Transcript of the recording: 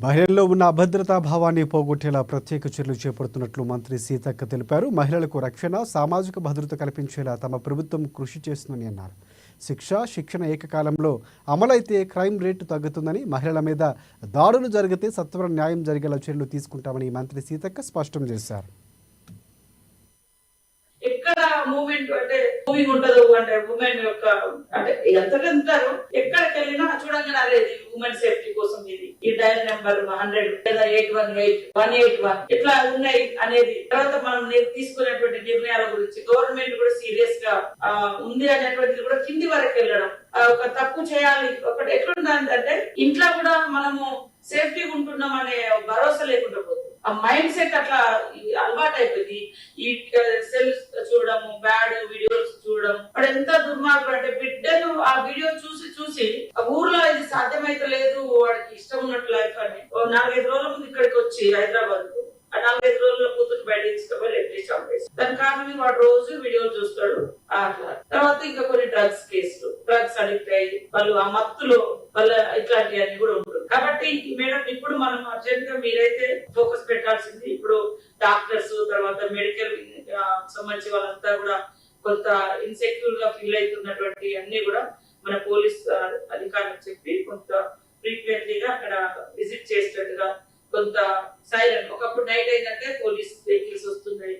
మహిళల్లో ఉన్న అభద్రతా భావాన్ని పోగొట్టేలా ప్రత్యేక చర్యలు చేపడుతున్నట్లు మంత్రి సీతక్క తెలిపారు. మహిళలకు రక్షణ, సామాజిక భద్రత కల్పించేలా తమ ప్రభుత్వం కృషి చేస్తుందని అన్నారు. శిక్షణ ఏకకాలంలో అమలైతే క్రైమ్ రేటు తగ్గుతుందని, మహిళల మీద దాడులు జరిగితే సత్వర న్యాయం జరిగేలా చర్యలు తీసుకుంటామని మంత్రి సీతక్క స్పష్టం చేశారు. ఎక్కడ మూమెంట్ అంటే మూవింగ్ ఉండదు అంటే ఉమెన్ యొక్క అంటే ఎంత వెళ్తారు ఎక్కడికి వెళ్ళినా చూడంగానే అదే ఉమెన్ సేఫ్టీ కోసం ఇది ఈ డయల్ నెంబర్ 100 లేదా 818-181 ఇట్లా ఉన్నాయి అనేది. తర్వాత మనం తీసుకునేటువంటి నిర్ణయాల గురించి గవర్నమెంట్ కూడా సీరియస్ గా ఉంది అనేటువంటిది కూడా కింది వరకు వెళ్ళడం. ఒక తప్పు చేయాలి ఒకటి ఎట్లుందంటే ఇంట్లో కూడా మనము సేఫ్టీ ఉంటున్నాం అనే భరోసా లేకుండా పోతుంది. ఆ మైండ్ సెట్ అట్లా అలవాటు అయిపోయింది. ఈ సెల్స్ చూడము, బ్యాడ్ వీడియోస్ చూడడం, వాడు ఎంత దుర్మార్గుడు అంటే బిడ్డను ఆ వీడియో చూసి ఊర్లో ఇది సాధ్యమైతే లేదు, వాడికి ఇష్టం ఉన్నట్టు లైఫ్ అని 4-5 రోజుల ముందు ఇక్కడికి వచ్చి హైదరాబాద్ కు ఆ 4-5 రోజుల కూతురు బయట తీసుకుపోయి ఎట్టి చంపేసి దాని కారణం వాడు రోజు వీడియోలు చూస్తాడు. తర్వాత ఇంకా కొన్ని డ్రగ్స్ కేసులు, డ్రగ్స్ అడిక్ట్ అయ్యి వాళ్ళు ఆ మత్తులో వాళ్ళ ఇట్లాంటివన్నీ కూడా ఉంటుంది. కాబట్టి మేడం ఇప్పుడు మనం అర్జెంట్ గా మీరైతే ఫోకస్ పెట్టాల్సింది ఇప్పుడు డాక్టర్స్ తర్వాత మెడికల్ సంబంధించి వాళ్ళంతా కూడా కొంత ఇన్సెక్యూర్ గా ఫీల్ అవుతున్నటువంటి అన్ని కూడా మన పోలీస్ అధికారులకు చెప్పి కొంత ఫ్రీక్వెంట్లీగా అక్కడ విజిట్ చేసేటట్టుగా కొంత సైలెంట్ ఒకప్పుడు నైట్ అయిందంటే పోలీస్ వెహికల్స్ వస్తున్నాయి.